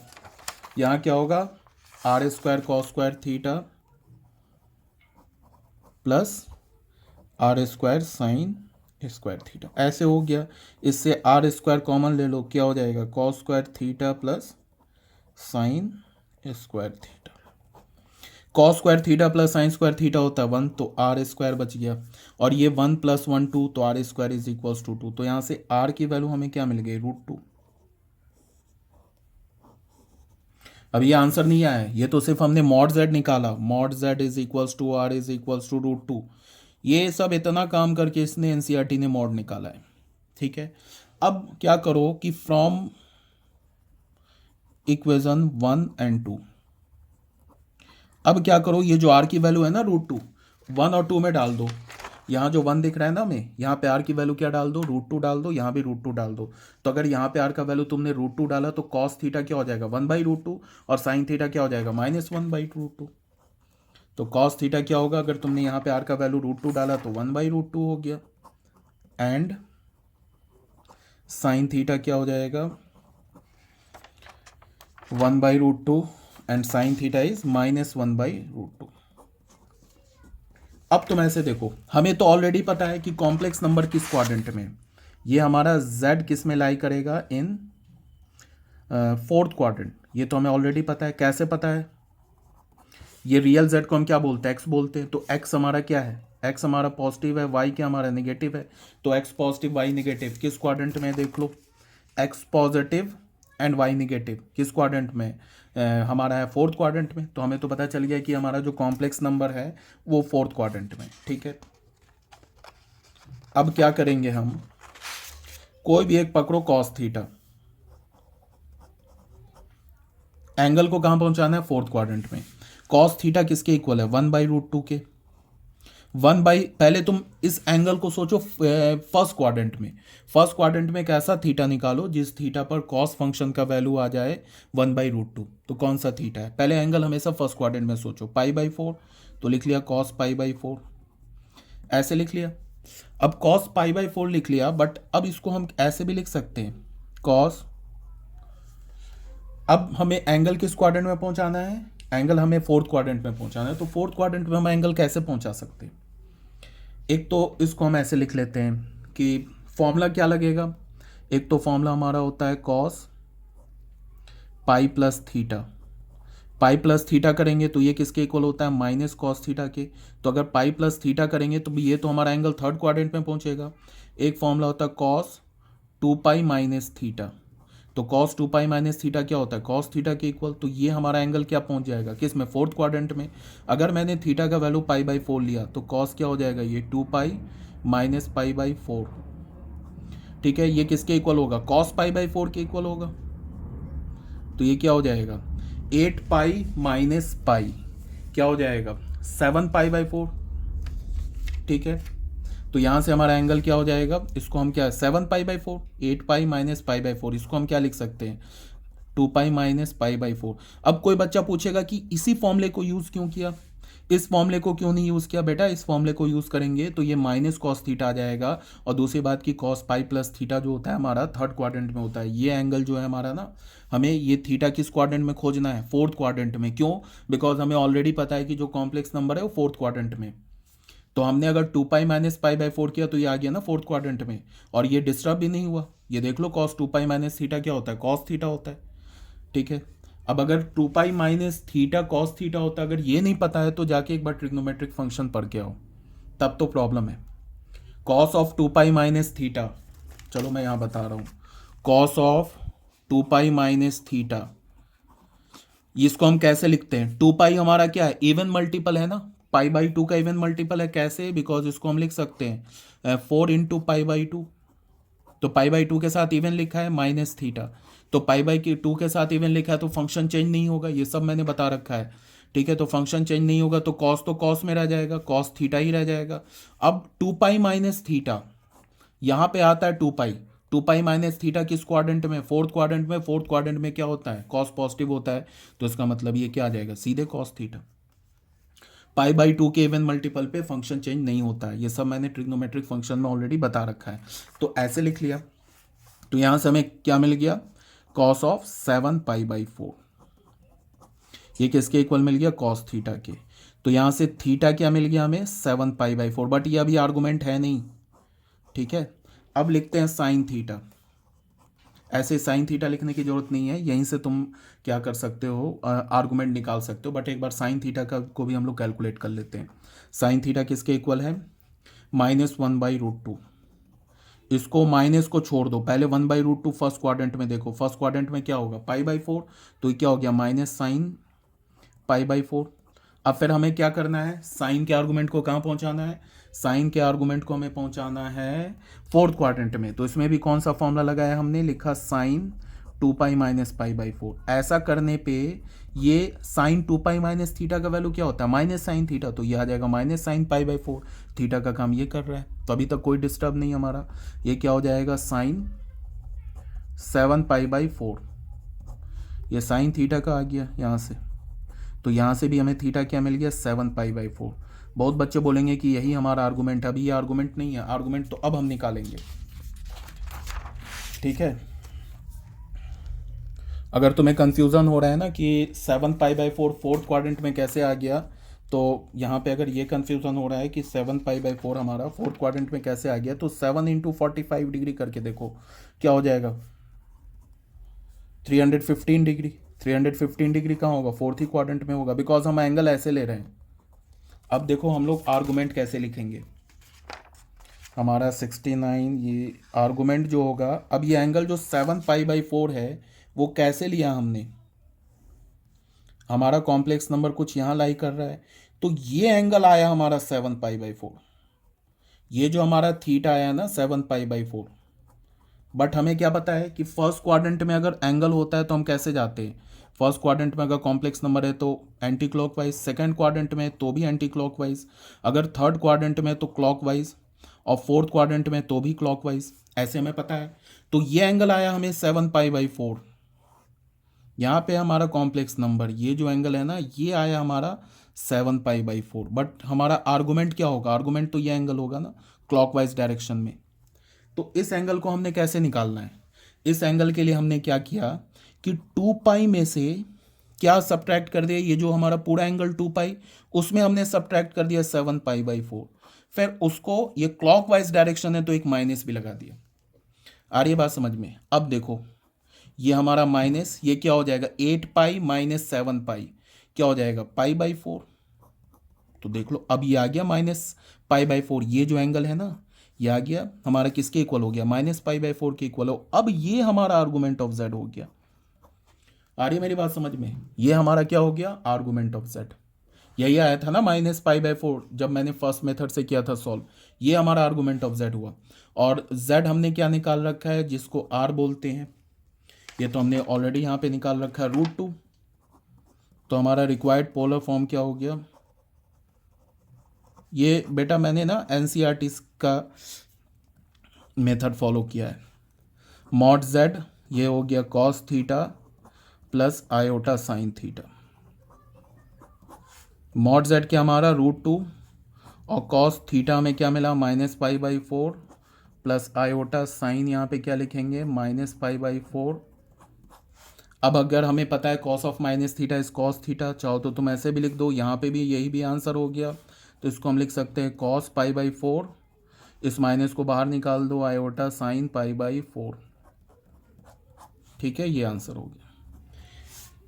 यहाँ क्या होगा r² cos² theta plus r² sin² theta, ऐसे हो गया। इससे r² कॉमन ले लो, क्या हो जाएगा cos² theta plus sin² theta. cos² theta plus sin² theta होता है 1, तो r² बच गया। और ये 1 + 1 2, तो r² = 2। तो यहाँ से r की वैल्यू हमें क्या मिल गई √2। अब ये आंसर नहीं आया, ये तो सिर्फ हमने mod z निकाला, mod z = r √2। ये सब इतना काम करके इसने एनसीईआरटी ने मॉड निकाला है, ठीक है। अब क्या करो कि फ्रॉम इक्वेशन 1 और 2, अब क्या करो ये जो r की वैल्यू है ना √2, 1 और 2 में डाल दो। यहाँ जो 1 दिख रहा है ना हमें, यहाँ पे r की वैल्यू क्या डाल दो √2 डाल दो, यहाँ भी √2 डाल दो। तो अगर यहाँ पे r का वैल्यू तुमने √2 डाला तो cos थीटा क्या हो जाएगा 1/√2 और sin थीटा क्या हो जाएगा -1/√2। तो cos थीटा क्या होगा, अगर तुमने यहाँ पे r का वैल्यू √2 डाला तो 1/√2 हो गया एंड sin थीटा क्या हो जाएगा 1/√2 एंड sin थीटा इज -1/√2। अब तुम ऐसे देखो, हमें तो ऑलरेडी पता है कि कॉम्प्लेक्स नंबर किस क्वाड्रेंट में, ये हमारा z किस में लाई करेगा इन 4th क्वाड्रेंट, ये तो हमें ऑलरेडी पता है। कैसे पता है, ये रियल z को हम क्या बोलते हैं x बोलते हैं। तो x हमारा क्या है, x हमारा पॉजिटिव है, y क्या हमारा नेगेटिव है। तो x पॉजिटिव y नेगेटिव किस क्वाड्रेंट में देख लो, x positive and y negative किस क्वाड्रेंट में, हमारा है 4th क्वाड्रेंट में। तो हमें तो पता चल गया कि हमारा जो कॉम्प्लेक्स नंबर है वो 4th क्वाड्रेंट में, ठीक है। अब क्या करेंगे हम, कोई भी एक पकड़ो cos थीटा, एंगल को कहाँ पहुंचाना है 4th क्वाड्रेंट में। cos थीटा किसके इक्वल है 1/√2 के। पहले तुम इस एंगल को सोचो फर्स्ट क्वाड्रेंट में कैसा थीटा निकालो जिस थीटा पर cos फंक्शन का वैल्यू आ जाए 1/√2। तो कौन सा थीटा है, पहले एंगल हमेशा फर्स्ट क्वाड्रेंट में सोचो π/4, तो लिख लिया cos π/4, ऐसे लिख लिया। अब cos π/4 लिख लिया, बट अब इसको हम ऐसे भी लिख सकते हैं cos, अब हमें एंगल किस क्वाड्रेंट में पहुंचाना है, एंगल हमें फोर्थ क्वाड्रेंट में पहुंचाना है, तो फोर्थ क्वाड्रेंट में हम एंगल कैसे पहुंचा सकते हैं? एक तो इसको हम ऐसे लिख लेते हैं कि फॉर्मूला क्या लगेगा, एक तो फॉर्मूला हमारा होता है कॉस पाई प्लस थीटा। पाई प्लस थीटा करेंगे तो ये किसके इक्वल होता है, माइनस कॉस थीटा के। तो अगर पाई प्लस थीटा करेंगे तो ये तो हमारा एंगल थर्ड क्वाड्रेंट में पहुंचेगा। एक फॉर्मूला होता है कॉस 2 पाई माइनस थीटा। तो कॉस 2 पाई माइनस थीटा क्या होता है, कॉस थीटा के इक्वल। तो ये हमारा एंगल क्या पहुंच जाएगा, किस में, फोर्थ क्वाड्रेंट में। अगर मैंने थीटा का वैल्यू पाई/4 लिया तो कॉस क्या हो जाएगा, ये 2 पाई माइनस पाई/4। ठीक है, ये किसके इक्वल होगा, कॉस पाई/4 के इक्वल होगा। तो ये क्या हो जाएगा, 8 पाई माइनस पाई क्या हो जाएगा, 7 पाई/4। ठीक है, तो यहाँ से हमारा एंगल क्या हो जाएगा, इसको हम क्या, 7 पाई/4, 8 पाई माइनस पाई/4, इसको हम क्या लिख सकते हैं, 2 पाई माइनस पाई/4। अब कोई बच्चा पूछेगा कि इसी फॉर्मूले को यूज़ क्यों किया, इस फॉर्मूले को क्यों नहीं यूज़ किया। बेटा इस फॉर्मूले को यूज़ करेंगे तो ये माइनस कॉस थीटा आ जाएगा, और दूसरी बात की कॉस पाई प्लस थीटा जो होता है हमारा थर्ड क्वाड्रेंट में होता है। ये एंगल जो है हमारा ना, हमें ये थीटा किस क्वाड्रेंट में खोजना है, फोर्थ क्वाड्रेंट में। क्यों, बिकॉज हमें ऑलरेडी पता है कि जो कॉम्प्लेक्स नंबर है वो फोर्थ क्वाड्रेंट में। तो हमने अगर 2 पाई माइनस पाई/4 किया तो ये आ गया ना फोर्थ क्वाड्रेंट में, और ये डिस्टर्ब भी नहीं हुआ। ये देख लो कॉस 2 पाई माइनस थीटा क्या होता है, कॉस थीटा होता है। ठीक है, अब अगर 2 pi minus theta cos theta होता है, अगर ये नहीं पता है तो जाके एक बार ट्रिग्नोमेट्रिक फंक्शन पढ़ के आओ, तब तो प्रॉब्लम है। Cos of 2 pi minus theta, चलो मैं यहाँ बता रहा हूँ, cos of 2 pi minus theta, इसको हम कैसे लिखते हैं, 2 पाई हमारा क्या है, इवन मल्टीपल है ना, पाई/2 का इवन मल्टीपल है। कैसे, बिकॉज इसको हम लिख सकते हैं 4 × पाई/2। तो पाई/2 के साथ इवन लिखा है माइनस थीटा, तो पाई/2 के साथ इवन लिखा है तो फंक्शन चेंज नहीं होगा, ये सब मैंने बता रखा है। ठीक है, तो फंक्शन चेंज नहीं होगा तो कॉस में रह जाएगा, कॉस थीटा ही रह जाएगा। अब 2 पाई माइनस थीटा, यहाँ पे आता है 2 पाई, 2 पाई माइनस थीटा किस क्वाड्रेंट में, फोर्थ क्वाड्रेंट में। फोर्थ क्वाड्रेंट में क्या होता है, कॉस पॉजिटिव होता है, तो इसका मतलब ये क्या आ जाएगा, सीधे कॉस थीटा। पाई/2 के इवन मल्टीपल पे फंक्शन चेंज नहीं होता है, ये सब मैंने ट्रिग्नोमेट्रिक फंक्शन में ऑलरेडी बता रखा है। तो ऐसे लिख लिया, तो यहाँ से हमें क्या मिल गया, कॉस ऑफ 7 पाई/4, ये किसके इक्वल मिल गया, कॉस थीटा के। तो यहाँ से थीटा क्या मिल गया हमें, 7 पाई/4, बट ये अभी आर्गूमेंट है नहीं। ठीक है, अब लिखते हैं साइन थीटा। ऐसे साइन थीटा लिखने की जरूरत नहीं है, यहीं से तुम क्या कर सकते हो, आर्गूमेंट निकाल सकते हो, बट एक बार साइन थीटा का को भी हम लोग कैलकुलेट कर लेते हैं। साइन थीटा किसके इक्वल है, -1/√2। इसको माइनस को छोड़ दो, पहले 1/√2 फर्स्ट क्वाड्रेंट में देखो, फर्स्ट क्वाड्रेंट में क्या होगा, पाई/4, तो ये क्या हो गया, माइनस साइन पाई/4। अब फिर हमें क्या करना है, साइन के आर्गूमेंट को कहाँ पहुंचाना है, साइन के आर्गूमेंट को हमें पहुंचाना है फोर्थ क्वाड्रेंट में। तो इसमें भी कौन सा फॉर्मूला लगाया हमने, लिखा साइन 2 पाई माइनस पाई/4। ऐसा करने पे ये साइन 2 पाई माइनस थीटा का वैल्यू क्या होता है, माइनस साइन थीटा, तो ये आ जाएगा माइनस साइन पाई/4। थीटा का काम ये कर रहा है, तो अभी तक कोई डिस्टर्ब नहीं हमारा। ये क्या हो जाएगा, साइन 7 पाई/4, ये साइन थीटा का आ गया यहाँ से। तो यहाँ से भी हमें थीटा क्या मिल गया, 7 पाई/4। बहुत बच्चे बोलेंगे कि यही हमारा आर्गूमेंट है, अभी ये आर्गूमेंट नहीं है, आर्गूमेंट तो अब हम निकालेंगे। ठीक है, अगर तुम्हें कंफ्यूजन हो रहा है ना कि 7 पाई/4 फोर्थ क्वाड्रेंट में कैसे आ गया, तो यहाँ पे अगर ये कंफ्यूजन हो रहा है कि 7 पाई/4 हमारा फोर्थ क्वाड्रेंट में कैसे आ गया, तो 7 × 45 डिग्री करके देखो क्या हो जाएगा, 315 डिग्री। 315 डिग्री कहाँ होगा, फोर्थ ही क्वाड्रेंट में होगा, बिकॉज हम एंगल ऐसे ले रहे हैं। अब देखो हम लोग आर्गूमेंट कैसे लिखेंगे, हमारा 69, ये आर्गूमेंट जो होगा, अब ये एंगल जो 7 पाई/4 है वो कैसे लिया हमने, हमारा कॉम्प्लेक्स नंबर कुछ यहाँ लाई कर रहा है, तो ये एंगल आया हमारा 7 पाई/4। ये जो हमारा थीटा आया ना 7 पाई/4, बट हमें क्या पता है कि फर्स्ट क्वाड्रेंट में अगर एंगल होता है तो हम कैसे जाते हैं, फर्स्ट क्वाड्रेंट में अगर कॉम्प्लेक्स नंबर है तो एंटी क्लॉकवाइज, सेकंड क्वाड्रेंट में तो भी एंटी क्लॉकवाइज, अगर थर्ड क्वाड्रेंट में तो क्लॉकवाइज, और फोर्थ क्वाड्रेंट में तो भी क्लॉकवाइज, ऐसे हमें पता है। तो ये एंगल आया हमें 7 पाई/4, यहाँ पे हमारा कॉम्प्लेक्स नंबर, ये जो एंगल है ना ये आया हमारा 7 पाई/4, बट हमारा आर्गूमेंट क्या होगा, आर्गूमेंट तो ये एंगल होगा ना क्लॉकवाइज डायरेक्शन में। तो इस एंगल को हमने कैसे निकालना है, इस एंगल के लिए हमने क्या किया कि 2 पाई में से क्या सब्ट्रैक्ट कर दिया, ये जो हमारा पूरा एंगल 2 पाई, उसमें हमने सब्ट्रैक्ट कर दिया 7 पाई बाई 4। फिर उसको, ये क्लॉकवाइज डायरेक्शन है तो एक माइनस भी लगा दिया। आ रही है बात समझ में? अब देखो ये हमारा माइनस, ये क्या हो जाएगा 8 पाई माइनस 7 पाई, क्या हो जाएगा पाई बाई 4। तो देख लो अब ये आ गया माइनस पाई बाई 4, ये जो एंगल है ना ये आ गया हमारा किसके इक्वल हो गया, माइनस पाई बाई 4 के इक्वल हो। अब ये हमारा आर्गुमेंट ऑफ जेड हो गया। आ रही है मेरी बात समझ में? ये हमारा क्या हो गया, आर्गुमेंट ऑफ जेड। यही आया था ना माइनस पाई बाई 4 जब मैंने फर्स्ट मेथड से किया था सॉल्व, ये हमारा आर्गुमेंट ऑफ जेड हुआ। और जेड हमने क्या निकाल रखा है, जिसको आर बोलते हैं, ये तो हमने ऑलरेडी यहाँ पे निकाल रखा है √2। तो हमारा रिक्वायर्ड पोलर फॉर्म क्या हो गया, ये बेटा मैंने ना एनसीईआरटी का मेथड फॉलो किया है। मॉड जेड ये हो गया cos theta plus iota sine theta. Mod Z क्या हमारा √2 और कॉस थीटा में क्या मिला minus pi by 4 plus iota sine यहाँ पे क्या लिखेंगे माइनस पाई बाई 4। अब अगर हमें पता है cos of minus theta is cos theta, चाहो तो तुम ऐसे भी लिख दो, यहाँ पे भी यही भी आंसर हो गया। तो इसको हम लिख सकते हैं कॉस पाई बाई 4, इस माइनस को बाहर निकाल दो, आयोटा साइन पाई बाई 4। ठीक है, ये आंसर हो गया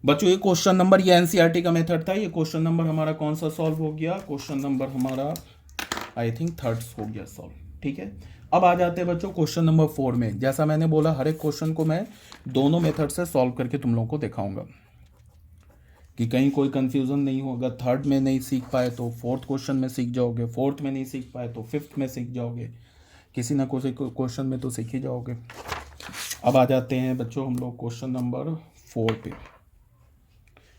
बच्चों। ये क्वेश्चन नंबर, ये एनसीईआरटी का मेथड था, ये क्वेश्चन नंबर हमारा कौन सा सॉल्व हो गया, क्वेश्चन नंबर हमारा आई थिंक 3rd हो गया सॉल्व। ठीक है, अब आ जाते हैं बच्चों क्वेश्चन नंबर 4 में। जैसा मैंने बोला हर एक क्वेश्चन को मैं दोनों मेथड से सॉल्व करके तुम लोगों को दिखाऊंगा कि कहीं कोई कंफ्यूजन नहीं होगा। 3rd में नहीं सीख पाए तो 4th क्वेश्चन में सीख जाओगे, 4th में नहीं सीख पाए तो 5th में सीख जाओगे, किसी ना किसी क्वेश्चन में तो सीख ही जाओगे। अब आ जाते हैं बच्चों हम लोग क्वेश्चन नंबर 4 पे।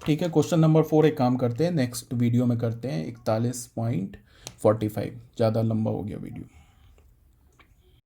ठीक है, क्वेश्चन नंबर 4 एक काम करते हैं नेक्स्ट वीडियो में करते हैं, 41.45, ज़्यादा लंबा हो गया वीडियो।